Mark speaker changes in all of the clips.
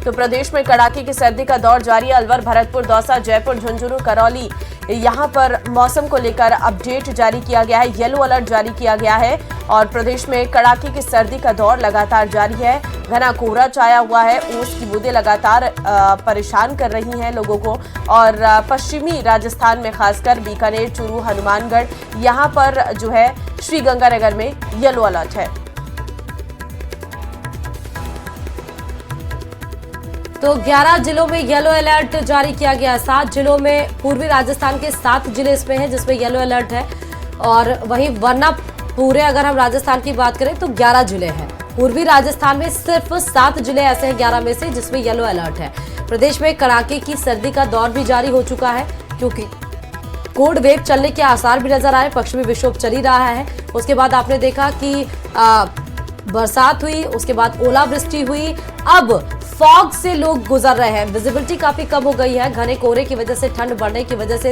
Speaker 1: तो प्रदेश में कड़ाके की सर्दी का दौर जारी है। अलवर, भरतपुर, दौसा, जयपुर, झुंझुनू, करौली, यहां पर मौसम को लेकर अपडेट जारी किया गया है, येलो अलर्ट जारी किया गया है और प्रदेश में कड़ाके की सर्दी का दौर लगातार जारी है। घना कोहरा छाया हुआ है, ओस की बूंदें लगातार परेशान कर रही हैं लोगों को और पश्चिमी राजस्थान में खासकर बीकानेर, चूरू, हनुमानगढ़, यहां पर जो है श्रीगंगानगर में येलो अलर्ट है।
Speaker 2: तो 11 जिलों में येलो अलर्ट जारी किया गया। 7 जिलों में, पूर्वी राजस्थान के 7 जिले इसमें हैं जिसमें येलो अलर्ट है और वहीं वरना पूरे अगर हम राजस्थान की बात करें तो 11 जिले हैं। पूर्वी राजस्थान में सिर्फ 7 जिले ऐसे हैं 11 में से जिसमें येलो अलर्ट है। प्रदेश में कड़ाके की सर्दी का दौर भी जारी हो चुका है क्योंकि कोल्ड वेव चलने के आसार भी नजर आए। पश्चिमी विक्षोभ चल ही रहा है। उसके बाद आपने देखा कि बरसात हुई, उसके बाद ओलावृष्टि हुई। अब फॉग से लोग गुजर रहे हैं, विजिबिलिटी काफी कम हो गई है। घने कोहरे की वजह से, ठंड बढ़ने की वजह से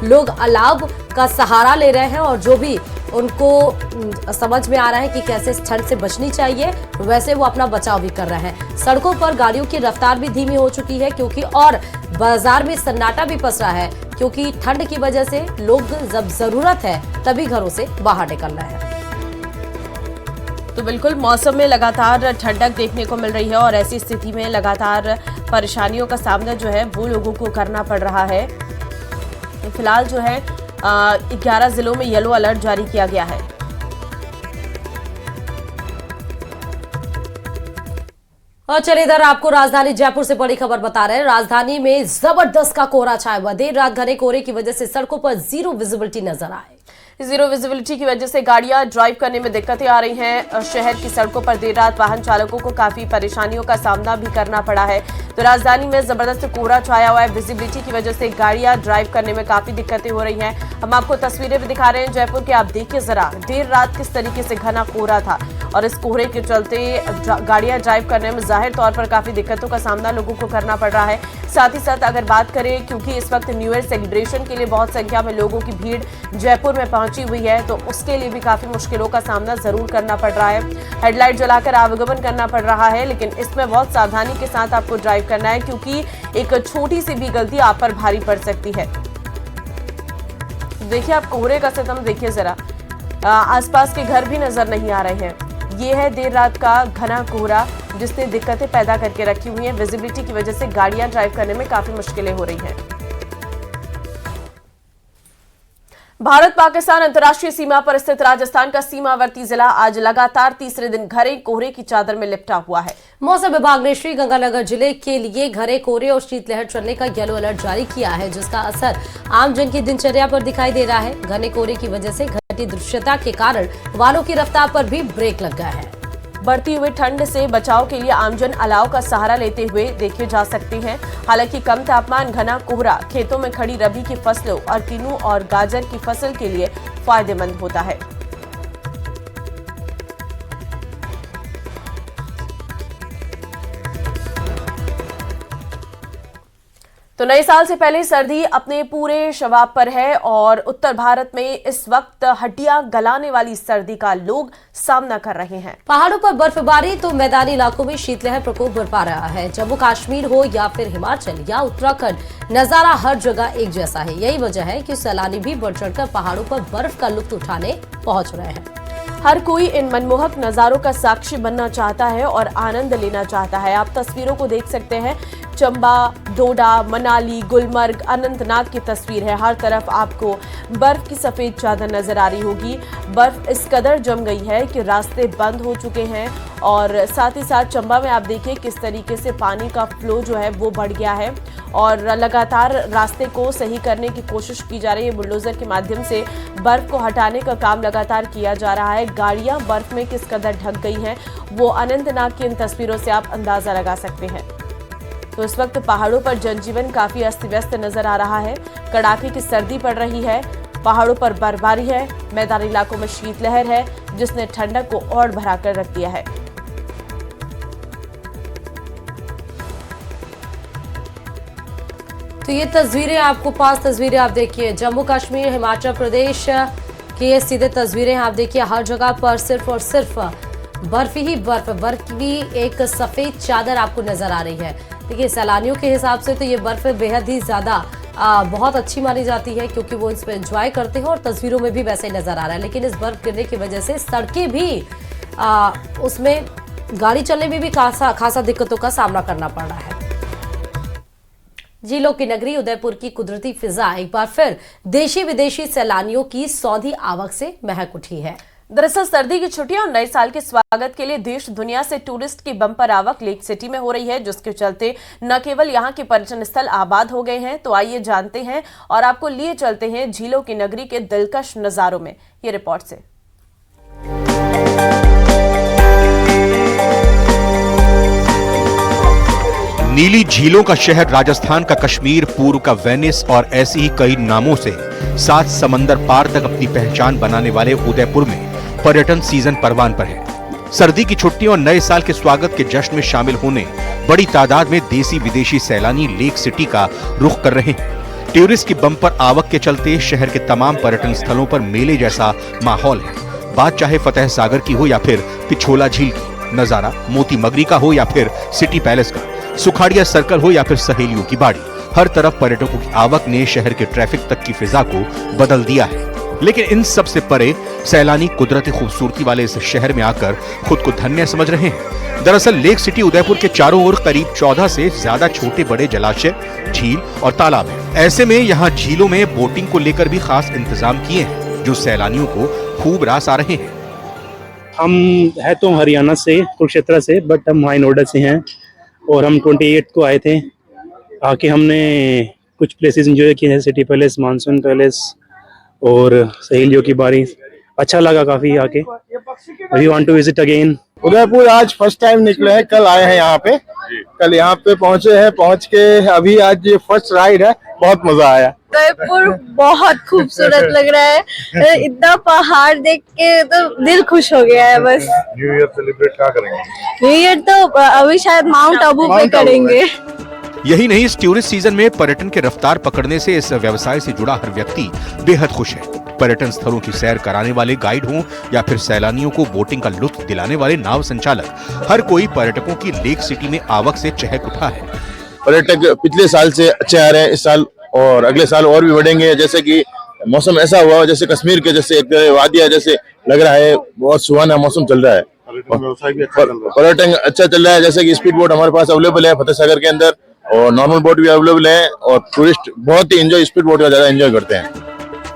Speaker 2: लोग अलाव का सहारा ले रहे हैं और जो भी उनको समझ में आ रहा है कि कैसे इस ठंड से बचनी चाहिए वैसे वो अपना बचाव भी कर रहे हैं। सड़कों पर गाड़ियों की रफ्तार भी धीमी हो चुकी है क्योंकि और बाजार में सन्नाटा भी पसरा है क्योंकि ठंड की वजह से लोग जब जरूरत है तभी घरों से बाहर निकल रहे हैं।
Speaker 1: तो बिल्कुल मौसम में लगातार ठंडक देखने को मिल रही है और ऐसी स्थिति में लगातार परेशानियों का सामना जो है वो लोगों को करना पड़ रहा है। फिलहाल जो है 11 जिलों में येलो अलर्ट जारी किया गया है।
Speaker 2: और चलिए इधर आपको राजधानी जयपुर से बड़ी खबर बता रहे हैं। राजधानी में जबरदस्त का कोहरा छाया हुआ। देर रात घने कोहरे की वजह से सड़कों पर जीरो विजिबिलिटी नजर आए।
Speaker 1: जीरो विजिबिलिटी की वजह से गाड़ियां ड्राइव करने में दिक्कतें आ रही हैं। शहर की सड़कों पर देर रात वाहन चालकों को काफी परेशानियों का सामना भी करना पड़ा है। तो राजधानी में जबरदस्त कोहरा छाया हुआ है। विजिबिलिटी की वजह से गाड़ियां ड्राइव करने में काफी दिक्कतें हो रही हैं। हम आपको तस्वीरें भी दिखा रहे हैं जयपुर की, आप देखिए जरा देर रात किस तरीके से घना कोहरा था और इस कोहरे के चलते गाड़ियां ड्राइव करने में जाहिर तौर पर काफी दिक्कतों का सामना लोगों को करना पड़ रहा है। साथ ही साथ अगर बात करें, क्योंकि इस वक्त न्यू ईयर सेलिब्रेशन के लिए बहुत संख्या में लोगों की भीड़ जयपुर में पहुंची हुई है, तो उसके लिए भी काफी मुश्किलों का सामना जरूर करना पड़ रहा है। हेडलाइट जलाकर आवागमन करना पड़ रहा है, लेकिन इसमें बहुत सावधानी के साथ आपको ड्राइव करना है क्योंकि एक छोटी सी भी गलती आप पर भारी पड़ सकती है। देखिए आप कोहरे का सितम देखिए जरा, आसपास के घर भी नजर नहीं आ रहे हैं। ये है देर रात का घना कोहरा जिसने दिक्कतें पैदा करके रखी हुई हैं। विजिबिलिटी की वजह से गाड़ियां ड्राइव करने में काफी मुश्किलें हो रही हैं। भारत पाकिस्तान अंतर्राष्ट्रीय सीमा पर स्थित राजस्थान का सीमावर्ती जिला आज लगातार तीसरे दिन घने कोहरे की चादर में लिपटा हुआ है।
Speaker 2: मौसम विभाग ने श्रीगंगानगर जिले के लिए घने कोहरे और शीतलहर चलने का येलो अलर्ट जारी किया है जिसका असर आमजन की दिनचर्या पर दिखाई दे रहा है। घने कोहरे की वजह से घटी दृश्यता के कारण वाहनों की रफ्तार पर भी ब्रेक लग गया है।
Speaker 1: बढ़ती हुई ठंड से बचाव के लिए आमजन अलाव का सहारा लेते हुए देखे जा सकते हैं। हालांकि कम तापमान, घना कोहरा खेतों में खड़ी रबी की फसलों और किन्नू और गाजर की फसल के लिए फायदेमंद होता है। तो नए साल से पहले सर्दी अपने पूरे शवाब पर है और उत्तर भारत में इस वक्त हड्डियां गलाने वाली सर्दी का लोग सामना कर रहे हैं।
Speaker 2: पहाड़ों पर बर्फबारी तो मैदानी इलाकों में शीतलहर प्रकोप बरपा रहा है। जम्मू कश्मीर हो या फिर हिमाचल या उत्तराखंड, नजारा हर जगह एक जैसा है। यही वजह है कि सैलानी भी बढ़ चढ़कर पहाड़ों पर बर्फ का लुत्फ उठाने पहुंच रहे हैं।
Speaker 1: हर कोई इन मनमोहक नजारों का साक्षी बनना चाहता है और आनंद लेना चाहता है। आप तस्वीरों को देख सकते हैं, चंबा, डोडा, मनाली, गुलमर्ग, अनंतनाग की तस्वीर है। हर तरफ आपको बर्फ की सफेद चादर नजर आ रही होगी। बर्फ इस कदर जम गई है कि रास्ते बंद हो चुके हैं और साथ ही साथ चंबा में आप देखिए किस तरीके से पानी का फ्लो जो है वो बढ़ गया है और लगातार रास्ते को सही करने की कोशिश की जा रही है। बुलडोजर के माध्यम से बर्फ को हटाने का काम लगातार किया जा रहा है। गाड़ियां बर्फ में किस कदर ढक गई हैं वो अनंतनाग की इन तस्वीरों से आप अंदाजा लगा सकते हैं। तो इस वक्त पहाड़ों पर जनजीवन काफी अस्त व्यस्त नजर आ रहा है। कड़ाके की सर्दी पड़ रही है, पहाड़ों पर बर्फबारी है, मैदानी इलाकों में शीतलहर है जिसने ठंडक को और बढ़ा कर रख दिया है।
Speaker 2: तो ये तस्वीरें आपको 5 तस्वीरें आप देखिए, जम्मू कश्मीर, हिमाचल प्रदेश की ये सीधे तस्वीरें आप देखिए। हर जगह पर सिर्फ और सिर्फ बर्फ ही बर्फ, बर्फ की एक सफेद चादर आपको नजर आ रही है। देखिए सैलानियों के हिसाब से तो ये बर्फ बेहद ही ज्यादा बहुत अच्छी मानी जाती है, क्योंकि वो इसमें एंजॉय करते हैं और तस्वीरों में भी वैसे ही नजर आ रहा है। लेकिन इस बर्फ गिरने की वजह से सड़कें भी उसमें गाड़ी चलने में भी खासा दिक्कतों का सामना करना पड़ रहा है। झीलों की नगरी उदयपुर की कुदरती फिजा एक बार फिर देशी विदेशी सैलानियों की सौदी आवक से महक उठी है।
Speaker 1: दरअसल सर्दी की छुट्टियां और नए साल के स्वागत के लिए देश दुनिया से टूरिस्ट की बम्पर आवक लेक सिटी में हो रही है, जिसके चलते न केवल यहां के पर्यटन स्थल आबाद हो गए हैं, तो आइए जानते हैं और आपको लिए चलते हैं झीलों की नगरी के दिलकश नजारों में। ये रिपोर्ट से।
Speaker 3: नीली झीलों का शहर राजस्थान का कश्मीर, पूर्व का वेनिस और ऐसी ही कई नामों से 7 समंदर पार तक अपनी पहचान बनाने वाले उदयपुर में पर्यटन सीजन परवान पर है। सर्दी की छुट्टियों और नए साल के स्वागत के जश्न में शामिल होने बड़ी तादाद में देसी विदेशी सैलानी लेक सिटी का रुख कर रहे हैं। टूरिस्ट की बम्पर आवक के चलते शहर के तमाम पर्यटन स्थलों पर मेले जैसा माहौल है। बात चाहे फतेह सागर की हो या फिर पिछोला झील की, नजारा मोती मगरी का हो या फिर सिटी पैलेस का, सुखाड़िया सर्कल हो या फिर सहेलियों की बाड़ी, हर तरफ पर्यटकों की आवक ने शहर के ट्रैफिक तक की फिजा को बदल दिया है। लेकिन इन सब से परे सैलानी कुदरती खूबसूरती वाले इस शहर में आकर खुद को धन्य समझ रहे हैं। दरअसल लेक सिटी उदयपुर के चारों ओर करीब 14 से ज्यादा छोटे बड़े जलाशय, झील और तालाब हैं। ऐसे में यहाँ झीलों में बोटिंग को लेकर भी खास इंतजाम किए हैं, जो सैलानियों को खूब रास आ रहे हैं।
Speaker 4: हम है तो हरियाणा से, कुरुक्षेत्र से, बट हम हाई नोएडा से हैं और हम 28 को आए थे। आके हमने कुछ प्लेसेस एंजॉय किए हैं, सिटी पैलेस, मानसून पैलेस और सहेलियों की बारी। अच्छा लगा काफी आके। We want to visit again.
Speaker 5: Udaipur आज फर्स्ट टाइम निकले हैं, कल आए हैं यहाँ पे। कल यहाँ पे पहुँचे हैं, पहुँच के अभी आज ये फर्स्ट राइड है, बहुत मजा आया।
Speaker 6: उदयपुर बहुत खूबसूरत लग रहा है, इतना पहाड़ देख के तो दिल खुश हो गया है। बस
Speaker 5: न्यू ईयर सेलिब्रेट क्या करेंगे?
Speaker 6: न्यू ईयर तो अभी शायद माउंट आबू पे करेंगे।
Speaker 3: यही नहीं, इस टूरिस्ट सीजन में पर्यटन के रफ्तार पकड़ने से इस व्यवसाय से जुड़ा हर व्यक्ति बेहद खुश है। पर्यटन स्थलों की सैर कराने वाले गाइड हों या फिर सैलानियों को बोटिंग का लुत्फ दिलाने वाले नाव संचालक, हर कोई पर्यटकों की लेक सिटी में आवक से चहक उठा है।
Speaker 5: पर्यटक पिछले साल से अच्छे आ रहे हैं, इस साल और अगले साल और भी बढ़ेंगे। जैसे कि मौसम ऐसा हुआ जैसे कश्मीर के जैसे एक वादिया जैसे लग रहा है, बहुत सुहाना मौसम चल रहा है। पर्यटन अच्छा चल रहा है। जैसे कि स्पीड बोट हमारे पास अवेलेबल है फतेह सागर के अंदर, और नॉर्मल बोट भी अवेलेबल है, और टूरिस्ट बहुत ही एंजॉय स्पीड बोट का ज्यादा एंजॉय करते हैं।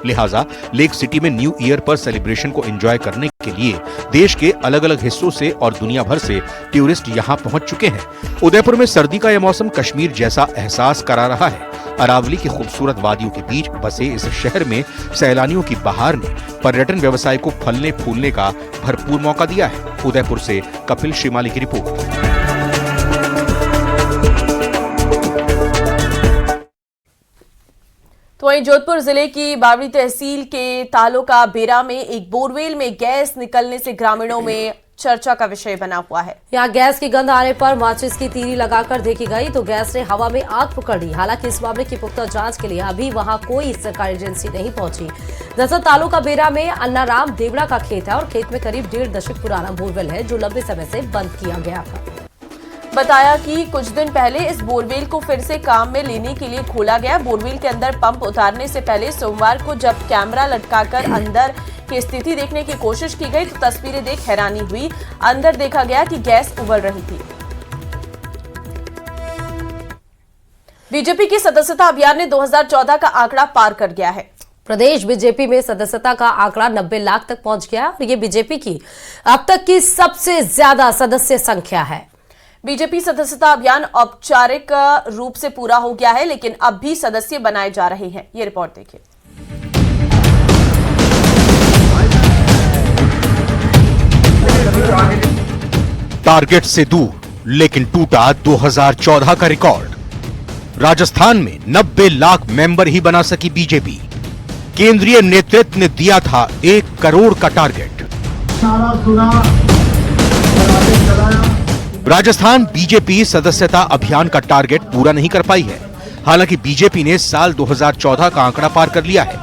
Speaker 3: लिहाजा लेक सिटी में न्यू ईयर पर सेलिब्रेशन को एंजॉय करने के लिए देश के अलग अलग हिस्सों से और दुनिया भर से टूरिस्ट यहां पहुंच चुके हैं। उदयपुर में सर्दी का यह मौसम कश्मीर जैसा एहसास करा रहा है। अरावली की खूबसूरत वादियों के बीच बसे इस शहर में सैलानियों की बहार ने पर्यटन व्यवसाय को फलने फूलने का भरपूर मौका दिया है। उदयपुर से कपिल श्रीमाली की रिपोर्ट।
Speaker 1: तो वहीं जोधपुर जिले की बावड़ी तहसील के तालुका बेरा में एक बोरवेल में गैस निकलने से ग्रामीणों में चर्चा का विषय बना हुआ है।
Speaker 2: यहाँ गैस की गंध आने पर माचिस की तीली लगाकर देखी गई तो गैस ने हवा में आग पकड़ ली। हालांकि इस मामले की पुख्ता जांच के लिए अभी वहां कोई सरकारी एजेंसी नहीं पहुंची। दरअसल तालुका बेरा में अन्नाराम देवड़ा का खेत है और खेत में करीब 1.5 दशक पुराना बोरवेल है, जो लंबे समय से बंद किया गया था।
Speaker 1: बताया कि कुछ दिन पहले इस बोरवेल को फिर से काम में लेने के लिए खोला गया। बोरवेल के अंदर पंप उतारने से पहले सोमवार को जब कैमरा लटकाकर अंदर की स्थिति देखने की कोशिश की गई तो तस्वीरें देख हैरानी हुई। अंदर देखा गया कि गैस उबल रही थी। बीजेपी की सदस्यता अभियान ने 2014 का आंकड़ा पार कर गया है।
Speaker 2: प्रदेश बीजेपी में सदस्यता का आंकड़ा 90 लाख तक पहुंच गया और ये बीजेपी की अब तक की सबसे ज्यादा सदस्य संख्या है।
Speaker 1: बीजेपी सदस्यता अभियान औपचारिक रूप से पूरा हो गया है, लेकिन अब भी सदस्य बनाए जा रहे हैं। ये रिपोर्ट देखिए।
Speaker 3: टारगेट से दूर लेकिन टूटा 2014 का रिकॉर्ड। राजस्थान में 90 लाख मेंबर ही बना सकी बीजेपी। केंद्रीय नेतृत्व ने दिया था 1 करोड़ का टारगेट। राजस्थान बीजेपी सदस्यता अभियान का टारगेट पूरा नहीं कर पाई है। हालांकि बीजेपी ने साल 2014 का आंकड़ा पार कर लिया है।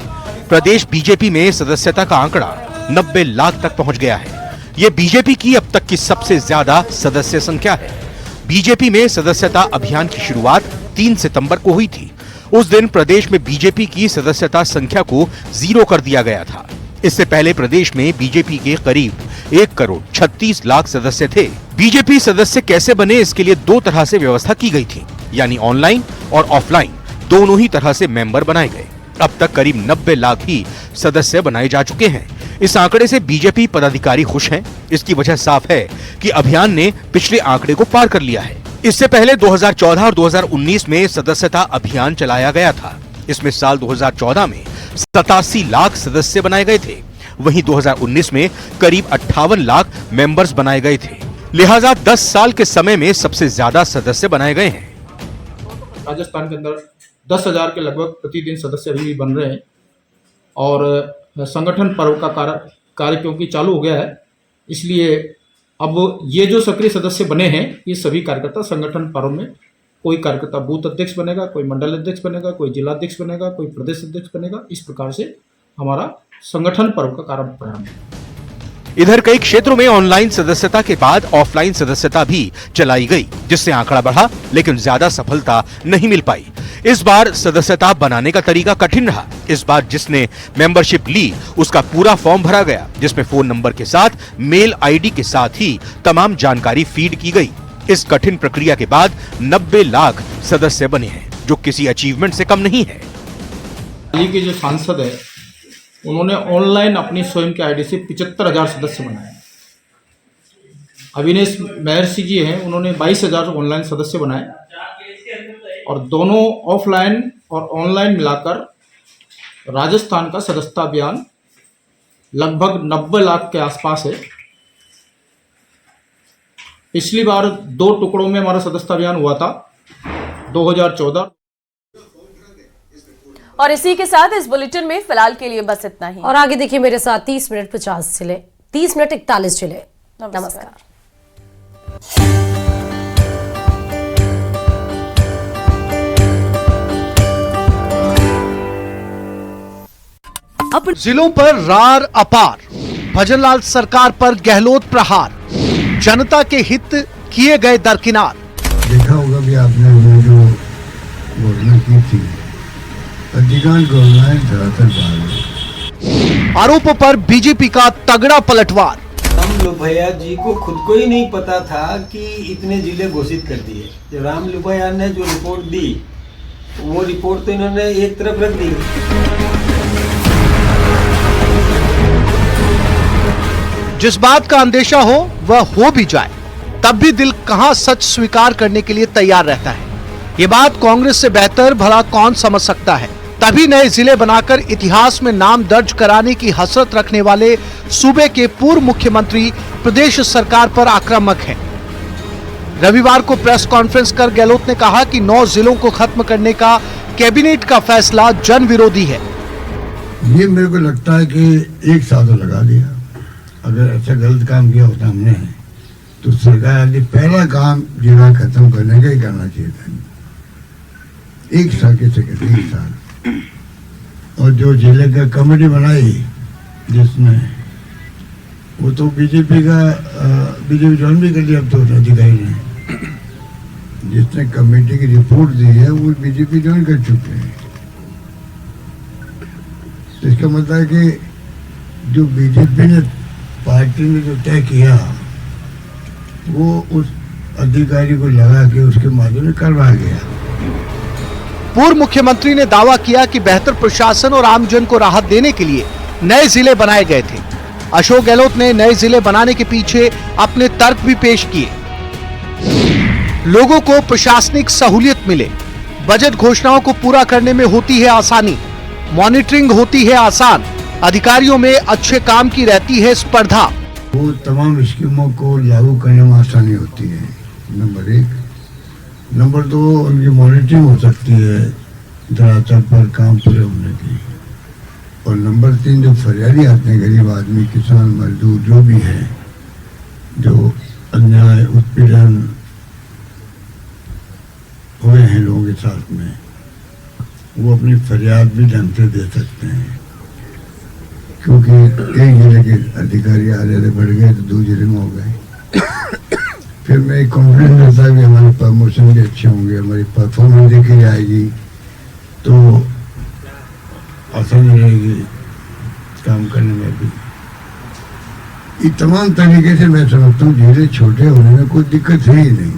Speaker 3: प्रदेश बीजेपी में सदस्यता का आंकड़ा 90 लाख तक पहुंच गया है। ये बीजेपी की अब तक की सबसे ज्यादा सदस्य संख्या है। बीजेपी में सदस्यता अभियान की शुरुआत 3 सितंबर को हुई थी। उस दिन प्रदेश में बीजेपी की सदस्यता संख्या को 0 कर दिया गया था। इससे पहले प्रदेश में बीजेपी के करीब 1 करोड़ 36 लाख सदस्य थे। बीजेपी सदस्य कैसे बने, इसके लिए 2 तरह से व्यवस्था की गई थी, यानी ऑनलाइन और ऑफलाइन दोनों ही तरह से मेंबर बनाए गए। अब तक करीब 90 लाख ही सदस्य बनाए जा चुके हैं। इस आंकड़े से बीजेपी पदाधिकारी खुश हैं। इसकी वजह साफ है कि अभियान ने पिछले आंकड़े को पार कर लिया है। इससे पहले 2014 और 2019 में सदस्यता अभियान चलाया गया था। इसमें साल 2014 में 87 लाख सदस्य बनाए गए थे। वहीं 2019 में करीब 58 लाख मेंबर्स बनाए गए थे। लिहाजा 10 साल के समय में सबसे ज्यादा सदस्य बनाए गए हैं।
Speaker 7: राजस्थान के अंदर 10,000 के लगभग प्रतिदिन सदस्य अभी भी बन रहे हैं और संगठन पर्व का कार्य क्योंकि चालू हो गया है, इसलिए अब ये जो सक्रिय सदस्य बने हैं ये सभी कार्यकर्ता संगठन पर्व में, कोई कार्यकर्ता बूथ अध्यक्ष बनेगा, कोई मंडल अध्यक्ष बनेगा, कोई जिला अध्यक्ष बनेगा, कोई प्रदेश अध्यक्ष बनेगा। इस प्रकार से हमारा संगठन पर्व का प्रारंभ है।
Speaker 3: इधर कई क्षेत्रों में ऑनलाइन सदस्यता के बाद ऑफलाइन सदस्यता भी चलाई गई, जिससे आंकड़ा बढ़ा, लेकिन ज्यादा सफलता नहीं मिल पाई। इस बार सदस्यता बनाने का तरीका कठिन रहा। इस बार जिसने मेंबरशिप ली उसका पूरा फॉर्म भरा गया, जिसमें फोन नंबर के साथ मेल आईडी के साथ ही तमाम जानकारी फीड की गई। इस कठिन प्रक्रिया के बाद 90 लाख सदस्य बने हैं, जो किसी अचीवमेंट से कम नहीं है।
Speaker 7: हाल के जो सांसद है उन्होंने ऑनलाइन अपनी स्वयं के आईडी से 75,000 सदस्य बनाए। अविनेश महर्षि जी हैं, उन्होंने 22,000 ऑनलाइन सदस्य बनाए और दोनों ऑफलाइन और ऑनलाइन मिलाकर राजस्थान का सदस्यता अभियान लगभग 90 लाख के आसपास है। पिछली बार 2 टुकड़ों में हमारा सदस्यता अभियान हुआ था 2014।
Speaker 1: और इसी के साथ इस बुलेटिन में फिलहाल के लिए बस इतना ही।
Speaker 2: और आगे देखिए मेरे साथ 30 मिनट 50 चले, 30 मिनट 41 चले। नमस्कार।
Speaker 8: अब जिलों पर रार अपार, भजनलाल सरकार पर गहलोत प्रहार, जनता के हित किए गए दरकिनार।
Speaker 9: देखा होगा भी आपने वो जो घोषणा की थी, अधिकांश घोषणाएं धरातल पर।
Speaker 8: आरोपों पर बीजेपी का तगड़ा पलटवार।
Speaker 10: राम लुभैया जी को खुद को ही नहीं पता था कि इतने जिले घोषित कर दिए। जो राम लुभैया ने जो रिपोर्ट दी, वो रिपोर्ट तो इन्होंने एक तरफ रख दी।
Speaker 8: जिस बात का अंदेशा हो वह हो भी जाए, तब भी दिल कहां सच स्वीकार करने के लिए तैयार रहता है। ये बात कांग्रेस से बेहतर भला कौन समझ सकता है। तभी नए जिले बनाकर इतिहास में नाम दर्ज कराने की हसरत रखने वाले सूबे के पूर्व मुख्यमंत्री प्रदेश सरकार पर आक्रामक हैं। रविवार को प्रेस कॉन्फ्रेंस कर गहलोत ने कहा कि 9 जिलों को खत्म करने का कैबिनेट का फैसला जन विरोधी है।
Speaker 9: ये मेरे को लगता है कि 1 साल तो लगा दिया। अगर ऐसा गलत काम किया होता हमने तो सरकार ने पहला काम जिला खत्म करने का ही करना चाहिए था। 1 साल के चक्कर 1 साल। और जो जिले का कमेटी बनाई जिसने, वो तो बीजेपी ज्वाइन भी कर लिया अब तो अधिकारी ने। जिसने कमेटी की रिपोर्ट दी है वो बीजेपी ज्वाइन कर चुके हैं। तो इसका मतलब है कि जो बीजेपी ने पार्टी ने जो तय किया वो उस अधिकारी को लगा के उसके माध्यम से करवाया गया।
Speaker 8: पूर्व मुख्यमंत्री ने दावा किया कि बेहतर प्रशासन और आमजन को राहत देने के लिए नए जिले बनाए गए थे। अशोक गहलोत ने नए जिले बनाने के पीछे अपने तर्क भी पेश किए। लोगों को प्रशासनिक सहूलियत मिले, बजट घोषणाओं को पूरा करने में होती है आसानी, मॉनिटरिंग होती है आसान, अधिकारियों में अच्छे काम की रहती है स्पर्धा।
Speaker 9: वो तमाम स्कीमों को लागू करने में आसानी होती है, नंबर 1। नंबर 2, उनकी मॉनिटरिंग हो सकती है धरातल पर काम पूरे होने की। और नंबर 3, जो फरियादी आते हैं, गरीब आदमी, किसान, मजदूर जो भी है, जो अन्याय उत्पीड़न हुए हैं लोगों के साथ में, वो अपनी फरियाद भी ढंग से दे सकते हैं। क्योंकि एक जिले के अधिकारी आ रहे थे, बढ़ गए तो 2 जिले में हो गए। फिर मैं एक कॉन्फिडेंस रहता है कि हमारे प्रमोशन भी अच्छे होंगे, हमारी परफॉर्मेंस देखी जाएगी तो आसानी रहेगी काम करने में भी। ये तमाम तरीके से मैं समझता हूँ जिले छोटे होने में कोई दिक्कत है ही नहीं,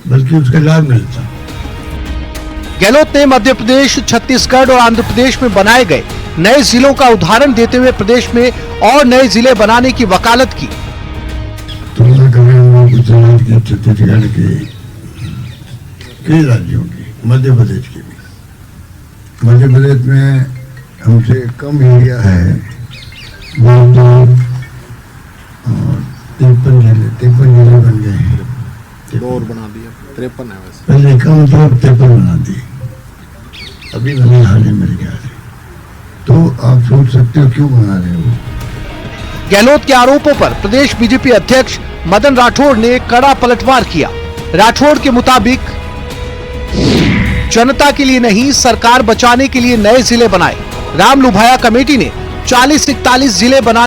Speaker 9: बल्कि उसका लाभ मिलता।
Speaker 8: गहलोत ने मध्य प्रदेश, छत्तीसगढ़ और आंध्र प्रदेश में बनाए गए नए जिलों का उदाहरण देते हुए प्रदेश में और नए जिले बनाने की वकालत की।
Speaker 9: तुलना करें हम लोग गुजरात के, छत्तीसगढ़ के, कई राज्यों की, मध्य प्रदेश की भी। मध्य प्रदेश में हमसे कम एरिया है, बहुत और 53 जिले बन गए हैं।
Speaker 11: 2 और बना दिया, 53 है वैसे।
Speaker 9: पहले कम तो 53 बना दी, अभी बने हाल ही मेरे ख्याल से। तो आप सोच सकते हो क्यों बना रहे हो।
Speaker 8: गहलोत के आरोपों पर प्रदेश बीजेपी अध्यक्ष मदन राठौड़ ने कड़ा पलटवार किया। राठौड़ के मुताबिक जनता के लिए नहीं, सरकार बचाने के लिए नए जिले बनाए। राम लुभाया कमेटी ने 40-41 जिले बनाए।